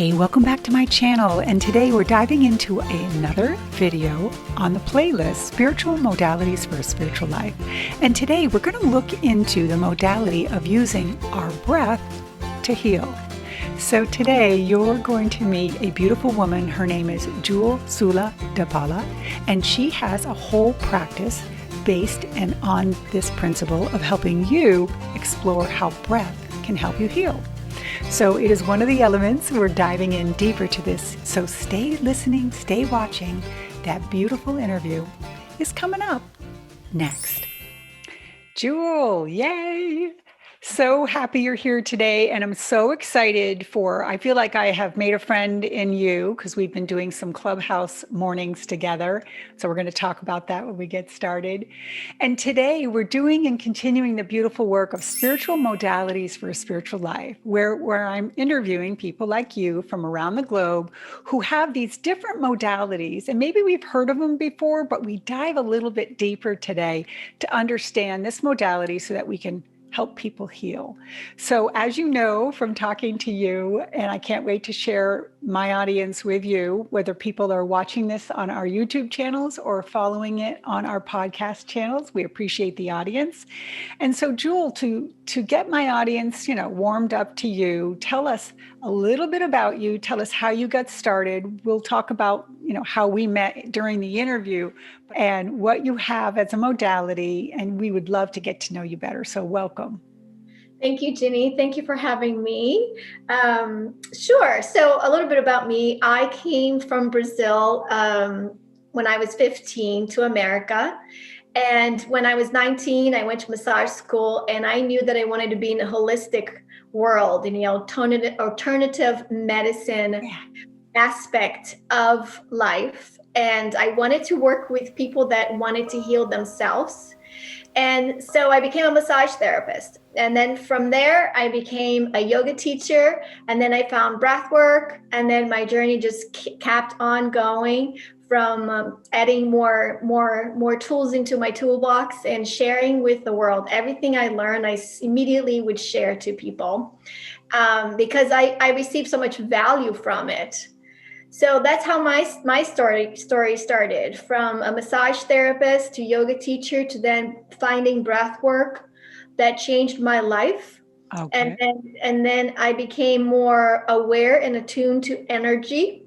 Hey, welcome back to my channel, and today we're diving into another video on the playlist, Spiritual Modalities for a Spiritual Life. And today we're going to look into the modality of using our breath to heal. So today you're going to meet a beautiful woman. Her name is Jewel Sula Dapala, and she has a whole practice based and on this principle of helping you explore how breath can help you heal. So it is one of the elements. We're diving in deeper to this. So stay listening, stay watching. That beautiful interview is coming up next. Jewel, yay! So happy you're here today, and I'm so excited I feel like I have made a friend in you because we've been doing some clubhouse mornings together. So we're going to talk about that when we get started. And today we're doing and continuing the beautiful work of spiritual modalities for a spiritual life, where I'm interviewing people like you from around the globe who have these different modalities. And maybe we've heard of them before, but we dive a little bit deeper today to understand this modality so that we can help people heal. So as you know from talking to you, and I can't wait to share my audience with you, whether people are watching this on our YouTube channels or following it on our podcast channels, we appreciate the audience. And so Jewel, to get my audience, warmed up to you, tell us a little bit about you. Tell us how you got started. We'll talk about, how we met during the interview and what you have as a modality. And we would love to get to know you better. So welcome. Thank you, Jeannie. Thank you for having me. Sure. So a little bit about me. I came from Brazil when I was 15 to America. And when I was 19, I went to massage school, and I knew that I wanted to be in a holistic world, in the alternative medicine aspect of life. And I wanted to work with people that wanted to heal themselves. And so I became a massage therapist. And then from there, I became a yoga teacher. And then I found breath work. And then my journey just kept on going from adding more tools into my toolbox and sharing with the world. Everything I learned, I immediately would share to people because I received so much value from it. So that's how my story started, from a massage therapist to yoga teacher to then finding breath work that changed my life. Okay. And then I became more aware and attuned to energy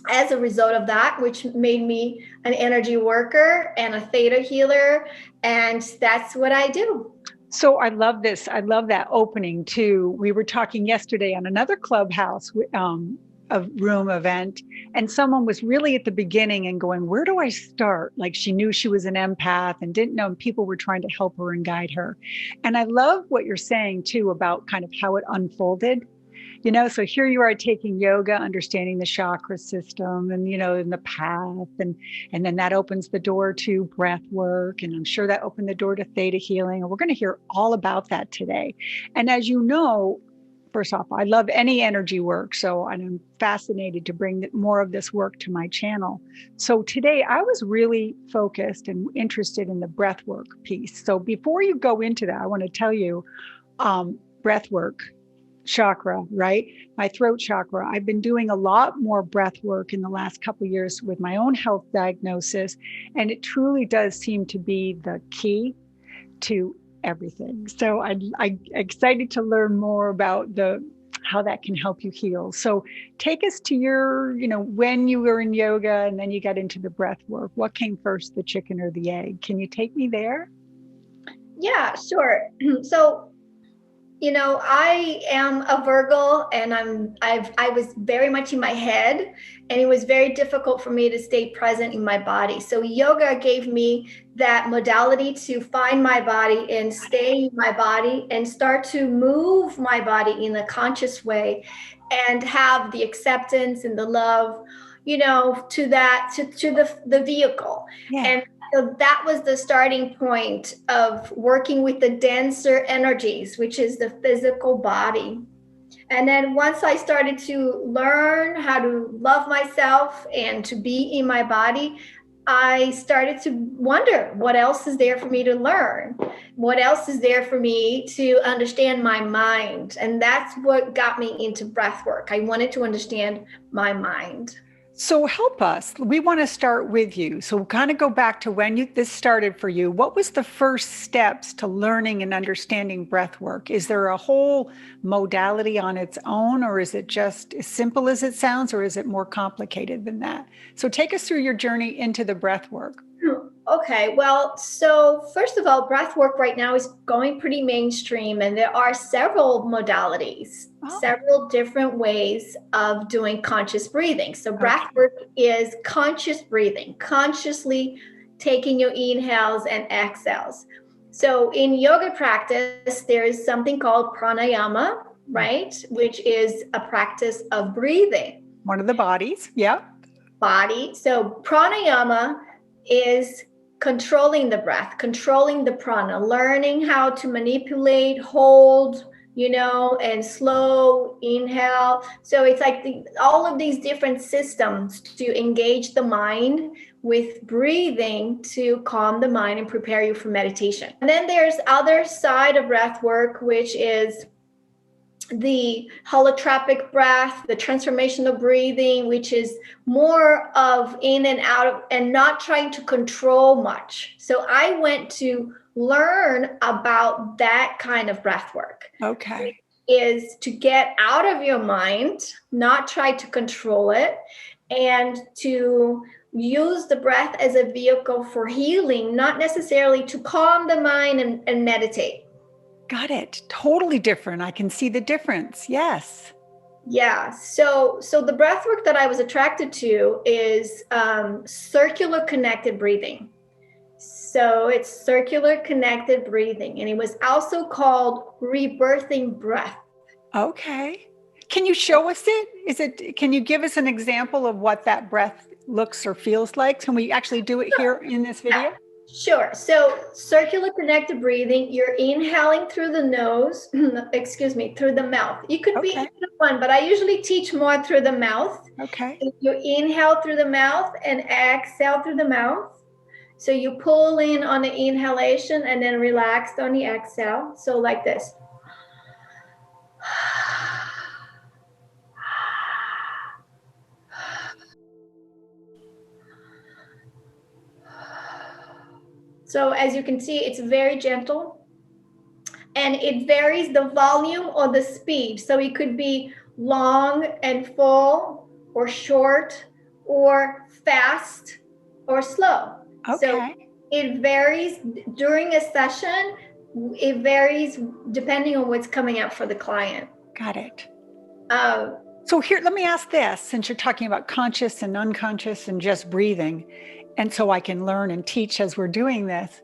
as a result of that, which made me an energy worker and a theta healer. And that's what I do. So I love this. I love that opening too. We were talking yesterday on another clubhouse a room event, and someone was really at the beginning and going, where do I start? Like, she knew she was an empath and didn't know, and people were trying to help her and guide her. And I love what you're saying too about kind of how it unfolded. So here you are taking yoga, understanding the chakra system and, in the path. And then that opens the door to breath work. And I'm sure that opened the door to theta healing. And we're going to hear all about that today. And as you know, first off, I love any energy work. So I'm fascinated to bring more of this work to my channel. So today I was really focused and interested in the breath work piece. So before you go into that, I want to tell you, breath work, chakra, right? My throat chakra. I've been doing a lot more breath work in the last couple of years with my own health diagnosis. And it truly does seem to be the key to everything. So I'm excited to learn more about how that can help you heal. So take us to your, when you were in yoga and then you got into the breath work. What came first, the chicken or the egg? Can you take me there? Yeah, sure. So, I am a Virgo, and I was very much in my head, and it was very difficult for me to stay present in my body. So yoga gave me that modality to find my body and stay in my body and start to move my body in a conscious way and have the acceptance and the love, to the vehicle. Yeah. And so that was the starting point of working with the denser energies, which is the physical body. And then once I started to learn how to love myself and to be in my body, I started to wonder what else is there for me to learn? What else is there for me to understand my mind? And that's what got me into breath work. I wanted to understand my mind. So help us. We want to start with you. So kind of go back to when this started for you. What was the first steps to learning and understanding breath work? Is there a whole modality on its own, or is it just as simple as it sounds, or is it more complicated than that? So take us through your journey into the breath work. Okay, well, so first of all, breath work right now is going pretty mainstream, and there are several modalities, several different ways of doing conscious breathing. So, breath work is conscious breathing, consciously taking your inhales and exhales. So, in yoga practice, there is something called pranayama, right? Which is a practice of breathing. One of the bodies, yeah. Body. So, pranayama is controlling the breath, controlling the prana, learning how to manipulate, hold, and slow inhale. So it's like all of these different systems to engage the mind with breathing to calm the mind and prepare you for meditation. And then there's other side of breath work, which is the holotropic breath, the transformational breathing, which is more of in and out of, and not trying to control much. So I went to learn about that kind of breath work. Okay. Is to get out of your mind, not try to control it, and to use the breath as a vehicle for healing, not necessarily to calm the mind and meditate. Got it. Totally different. I can see the difference. Yes. Yeah. So the breath work that I was attracted to is circular connected breathing. So it's circular connected breathing. And it was also called rebirthing breath. Okay. Can you show us it? Can you give us an example of what that breath looks or feels like? Can we actually do it here in this video? Yeah. Sure. So circular connected breathing, you're inhaling through the nose, through the mouth. You could be either one, but I usually teach more through the mouth. Okay. You inhale through the mouth and exhale through the mouth. So you pull in on the inhalation and then relax on the exhale. So like this. So as you can see, it's very gentle and it varies the volume or the speed. So it could be long and full or short or fast or slow. Okay. So it varies during a session. It varies depending on what's coming up for the client. Got it. So here, let me ask this, since you're talking about conscious and unconscious and just breathing, and so I can learn and teach as we're doing this.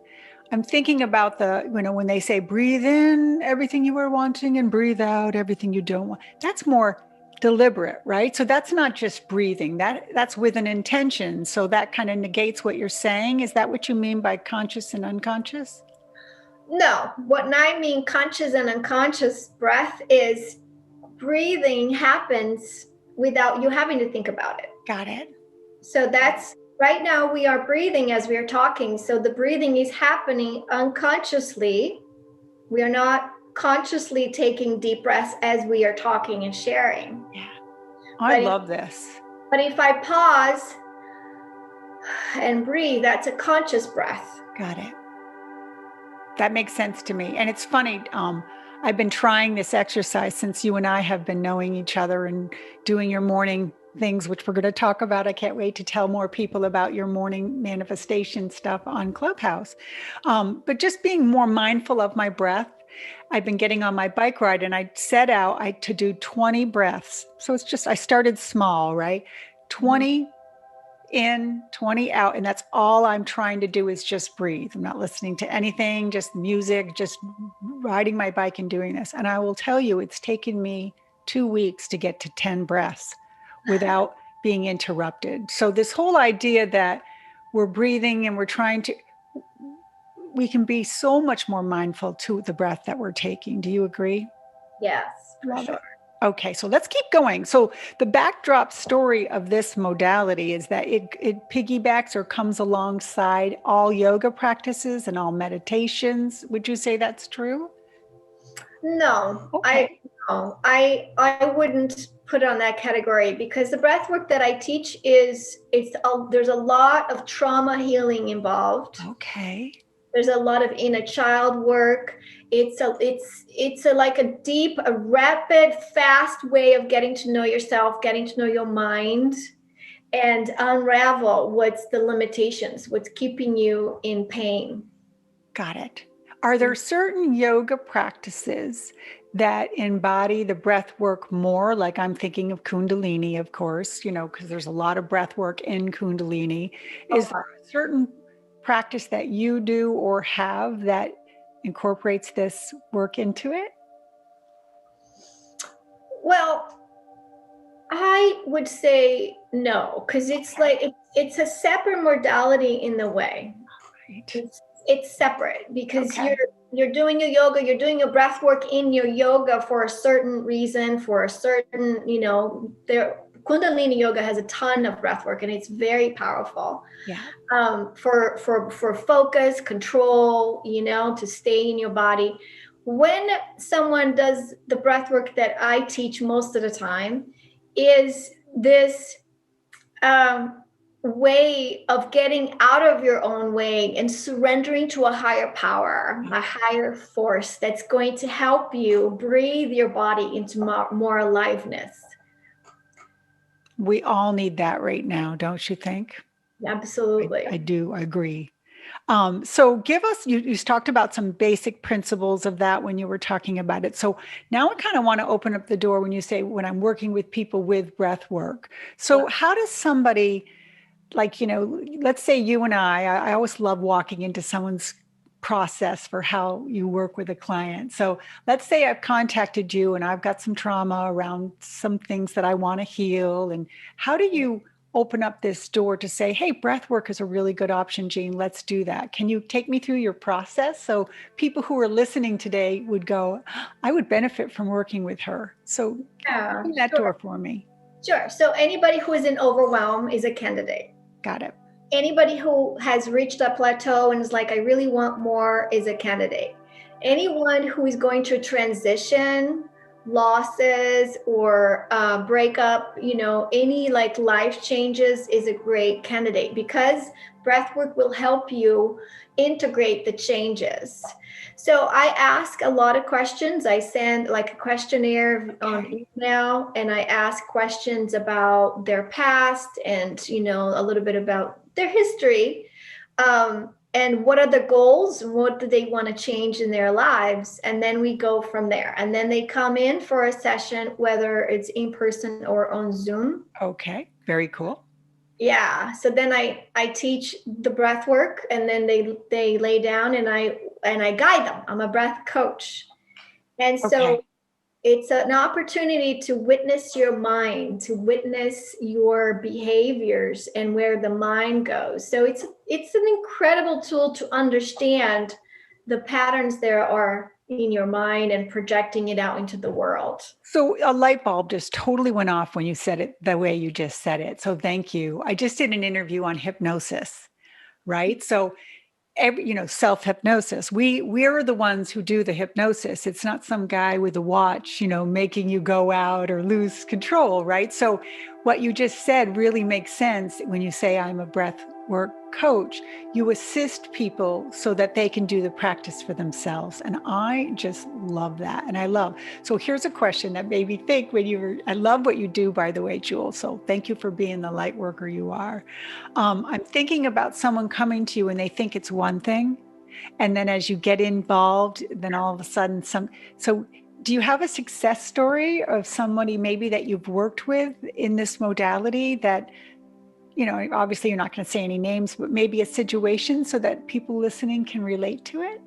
I'm thinking about when they say breathe in everything you are wanting and breathe out everything you don't want. That's more deliberate, right? So that's not just breathing. That's with an intention. So that kind of negates what you're saying. Is that what you mean by conscious and unconscious? No, what I mean conscious and unconscious breath is breathing happens without you having to think about it. Got it. So that's right now we are breathing as we are talking. So the breathing is happening unconsciously. We are not consciously taking deep breaths as we are talking and sharing. Yeah. I love this. But if I pause and breathe, that's a conscious breath. Got it. That makes sense to me. And it's funny, I've been trying this exercise since you and I have been knowing each other and doing your morning things, which we're going to talk about. I can't wait to tell more people about your morning manifestation stuff on Clubhouse. But just being more mindful of my breath. I've been getting on my bike ride and I set out to do 20 breaths. So it's just, I started small, right? 20 in, 20 out. And that's all I'm trying to do is just breathe. I'm not listening to anything, just music, just riding my bike and doing this. And I will tell you, it's taken me 2 weeks to get to 10 breaths without being interrupted. So this whole idea that we're breathing and we can be so much more mindful to the breath that we're taking. Do you agree? Yes, for sure. Okay, so let's keep going. So the backdrop story of this modality is that it piggybacks or comes alongside all yoga practices and all meditations. Would you say that's true? No, I Okay. no, I wouldn't put it on that category because the breath work that I teach there's a lot of trauma healing involved. Okay. There's a lot of inner child work. It's like a deep, a rapid, fast way of getting to know yourself, getting to know your mind, and unravel what's the limitations, what's keeping you in pain. Got it. Are there certain yoga practices that embody the breath work more? Like I'm thinking of Kundalini, of course, because there's a lot of breath work in Kundalini. Is there a certain practice that you do or have that incorporates this work into it? Well, I would say no, because it's a separate modality in the way. Right. It's separate because Okay. you're doing your yoga, you're doing your breath work in your yoga for a certain reason, for a certain, there Kundalini yoga has a ton of breath work and it's very powerful. Yeah. For focus, control, to stay in your body. When someone does the breath work that I teach most of the time, is this way of getting out of your own way and surrendering to a higher power, a higher force that's going to help you breathe your body into more aliveness. We all need that right now, don't you think? Absolutely. I do agree. So give us, you talked about some basic principles of that when you were talking about it. So now I kind of want to open up the door when you say, when I'm working with people with breath work. So how does somebody like, let's say you and I always love walking into someone's process for how you work with a client. So let's say I've contacted you and I've got some trauma around some things that I want to heal. And how do you open up this door to say, hey, breath work is a really good option, Jean, let's do that. Can you take me through your process? So people who are listening today would go, I would benefit from working with her. So Yeah, open that door for me. sure. So anybody who is in overwhelm is a candidate. Got it. Anybody who has reached a plateau and is like, I really want more, is a candidate. Anyone who is going to transition, losses, or breakup, any like life changes is a great candidate because breathwork will help you integrate the changes. So I ask a lot of questions. I send like a questionnaire on email, and I ask questions about their past and, a little bit about their history. And what are the goals? What do they want to change in their lives? And then we go from there. And then they come in for a session, whether it's in person or on Zoom. Okay, very cool. Yeah. So then I teach the breath work, and then they lay down, and I guide them. I'm a breath coach. And so it's an opportunity to witness your mind, to witness your behaviors and where the mind goes. So it's an incredible tool to understand the patterns there are in your mind and projecting it out into the world. So a light bulb just totally went off when you said it the way you just said it. So thank you. I just did an interview on hypnosis, right? So self-hypnosis. We're the ones who do the hypnosis. It's not some guy with a watch, making you go out or lose control, right? So what you just said really makes sense when you say I'm a breath work coach. You assist people so that they can do the practice for themselves. And I just love that. And so here's a question that made me think I love what you do, by the way, Jewel. So thank you for being the light worker you are. I'm thinking about someone coming to you and they think it's one thing. And then as you get involved, then all of a sudden so do you have a success story of somebody maybe that you've worked with in this modality that, obviously you're not going to say any names, but maybe a situation so that people listening can relate to it?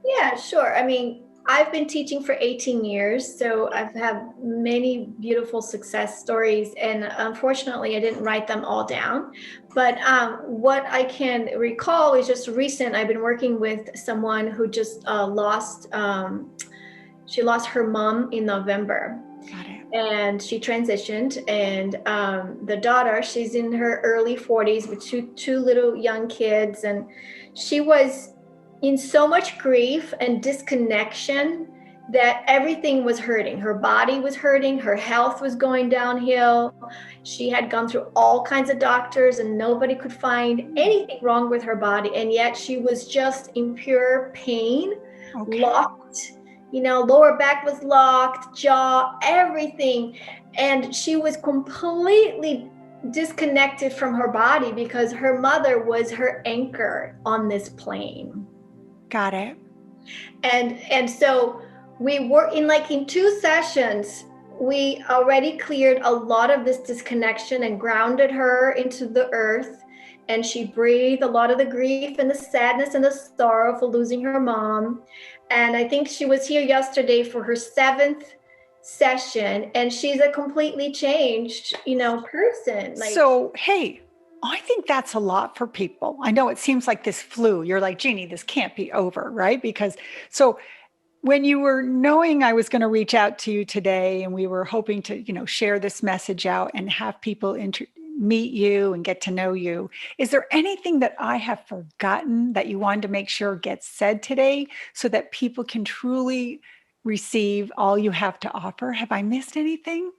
Yeah, sure. I mean, I've been teaching for 18 years, so I've had many beautiful success stories, and unfortunately, I didn't write them all down. But what I can recall is just recent. I've been working with someone who just she lost her mom in November. Got it. and she transitioned. And the daughter, she's in her early 40s with two little young kids, and she was in so much grief and disconnection that everything was hurting. Her body was hurting, her health was going downhill. She had gone through all kinds of doctors and nobody could find anything wrong with her body, and yet she was just in pure pain. Okay. Locked, lower back was locked, jaw, everything. And she was completely disconnected from her body because her mother was her anchor on this plane. Got it. And so we were in 2 sessions, we already cleared a lot of this disconnection and grounded her into the earth. And she breathed a lot of the grief and the sadness and the sorrow for losing her mom. And I think she was here yesterday for her 7th session, and she's a completely changed, person. So, hey, I think that's a lot for people. I know it seems like this flu. You're like, Jeannie, this can't be over, right? So when you were knowing I was going to reach out to you today and we were hoping to, share this message out and have people meet you and get to know you, is there anything that I have forgotten that you wanted to make sure gets said today so that people can truly receive all you have to offer? Have I missed anything?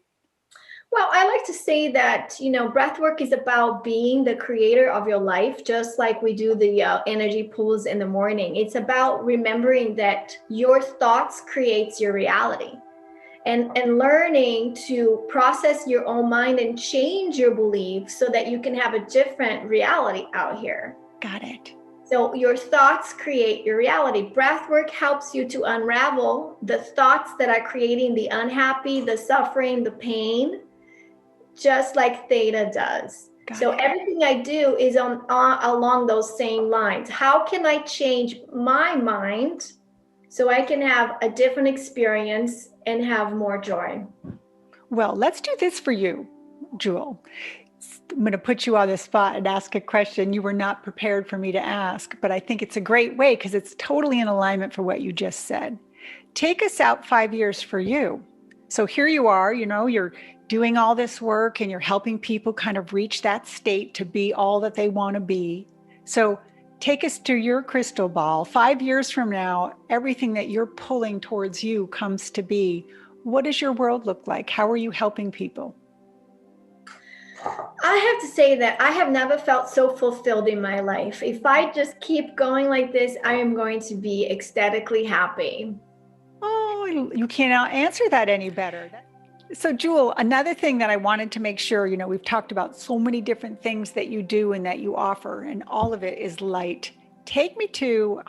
Well, I like to say that, breathwork is about being the creator of your life, just like we do the energy pools in the morning. It's about remembering that your thoughts creates your reality, and learning to process your own mind and change your beliefs so that you can have a different reality out here. Got it. So your thoughts create your reality. Breathwork helps you to unravel the thoughts that are creating the unhappy, the suffering, the pain, just like theta does. So everything I do is along those same lines. How can I change my mind so I can have a different experience and have more joy? Well, let's do this for you, Jewel. I'm going to put you on the spot and ask a question you were not prepared for me to ask, but I think it's a great way because it's totally in alignment for what you just said. Take us out 5 years for you. So here you are, you're doing all this work and you're helping people kind of reach that state to be all that they want to be. So take us to your crystal ball. 5 years from now, everything that you're pulling towards you comes to be. What does your world look like? How are you helping people? I have to say that I have never felt so fulfilled in my life. If I just keep going like this, I am going to be ecstatically happy. Oh, you cannot answer that any better. So, Jewel, another thing that I wanted to make sure, we've talked about so many different things that you do and that you offer, and all of it is light. Take me to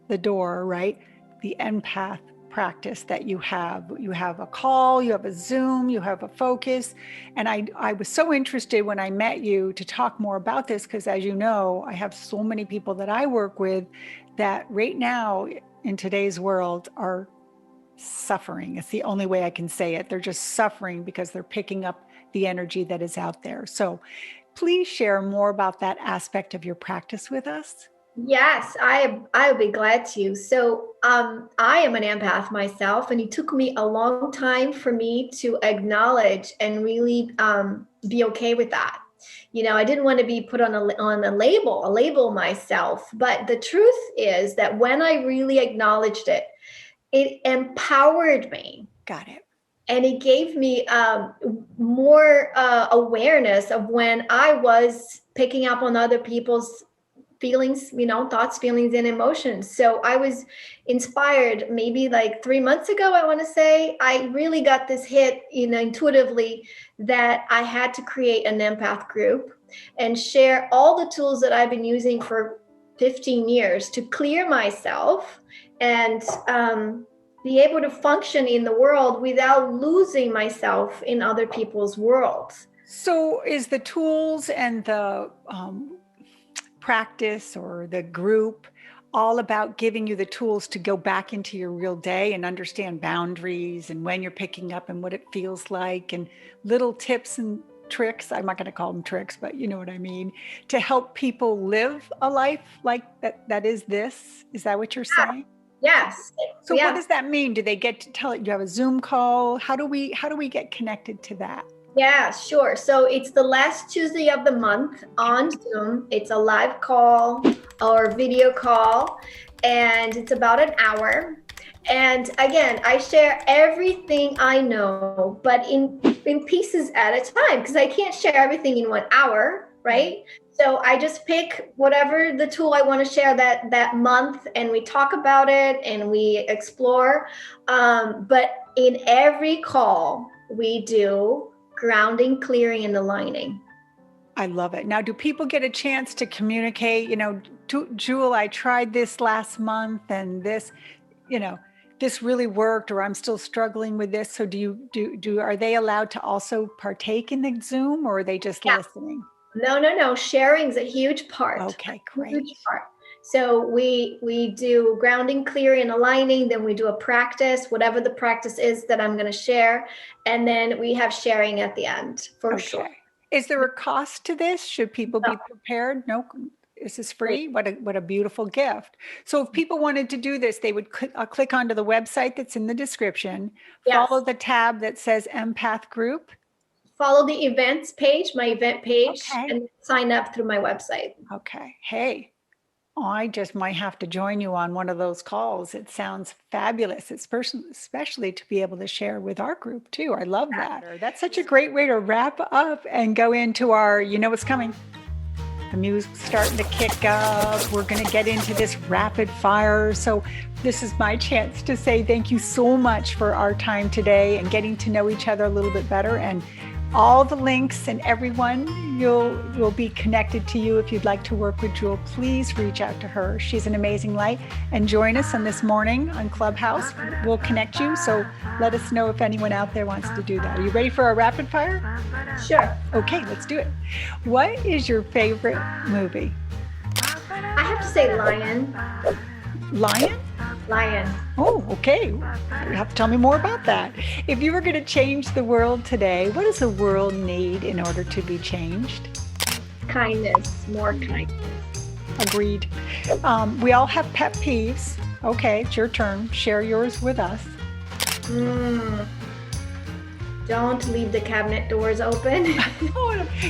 the door, right? The empath practice that you have. You have a call, you have a Zoom, you have a focus. And I was so interested when I met you to talk more about this because, as you know, I have so many people that I work with that right now in today's world are suffering. It's the only way I can say it. They're just suffering because they're picking up the energy that is out there. So please share more about that aspect of your practice with us. Yes, I'll be glad to. So I am an empath myself, and it took me a long time for me to acknowledge and really be okay with that. I didn't want to be put on a label myself. But the truth is that when I really acknowledged it, it empowered me. Got it. And it gave me more awareness of when I was picking up on other people's feelings, thoughts, feelings, and emotions. So I was inspired maybe like 3 months ago, I want to say. I really got this hit, intuitively, that I had to create an empath group and share all the tools that I've been using for 15 years to clear myself and be able to function in the world without losing myself in other people's worlds. So is the tools and the practice or the group all about giving you the tools to go back into your real day and understand boundaries and when you're picking up and what it feels like and little tips and tricks? I'm not going to call them tricks, but you know what I mean, to help people live a life like that is this? Is that what you're saying? Yes. So what does that mean? Do they get to tell it? Do you have a Zoom call? How do we get connected to that? Yeah, sure. So it's the last Tuesday of the month on Zoom. It's a live call or video call, and it's about an hour. And again, I share everything I know, but in pieces at a time, because I can't share everything in 1 hour, right? So I just pick whatever the tool I want to share that month, and we talk about it and we explore. But in every call, we do grounding, clearing, and aligning. I love it. Now, do people get a chance to communicate? Jewel, I tried this last month and this, this really worked, or I'm still struggling with this. So are they allowed to also partake in the Zoom, or are they just listening? No. Sharing's a huge part. Okay, great. Huge part. So we do grounding, clearing, and aligning. Then we do a practice, whatever the practice is that I'm going to share. And then we have sharing at the end for sure. Is there a cost to this? Should people be prepared? No. Is this free? What a beautiful gift. So if people wanted to do this, they would click onto the website that's in the description, follow the tab that says Empath Group. Follow the events page, my event page, and sign up through my website. Okay. Hey, I just might have to join you on one of those calls. It sounds fabulous. It's especially to be able to share with our group too. I love that. That's such a great way to wrap up and go into our, what's coming. The music's starting to kick up. We're going to get into this rapid fire. So this is my chance to say thank you so much for our time today and getting to know each other a little bit better. And all the links and everyone will be connected to you. If you'd like to work with Jewel, please reach out to her. She's an amazing light. And join us on this morning on Clubhouse. We'll connect you. So let us know if anyone out there wants to do that. Are you ready for our rapid fire? Sure. Okay, let's do it. What is your favorite movie? I have to say Lion. Lion? Lion. Oh, okay. You have to tell me more about that. If you were going to change the world today, what does the world need in order to be changed? Kindness, more kindness. Agreed. We all have pet peeves. Okay, it's your turn. Share yours with us. Don't leave the cabinet doors open.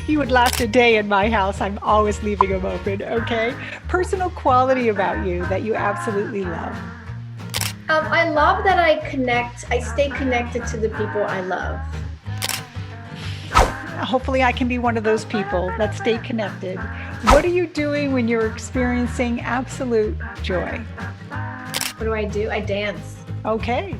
You would last a day in my house. I'm always leaving them open, okay? Personal quality about you that you absolutely love. I love that I stay connected to the people I love. Hopefully I can be one of those people that stay connected. What are you doing when you're experiencing absolute joy? What do? I dance. Okay.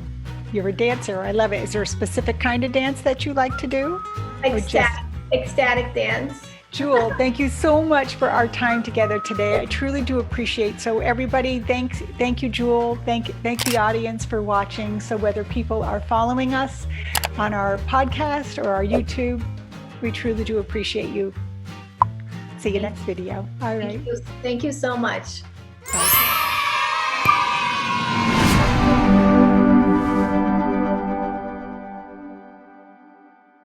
You're a dancer. I love it. Is there a specific kind of dance that you like to do? Ecstatic dance. Jewel, thank you so much for our time together today. I truly do appreciate. So everybody, thank you, Jewel. Thank the audience for watching. So whether people are following us on our podcast or our YouTube, we truly do appreciate you. See you next video. All right. Thank you so much. Bye.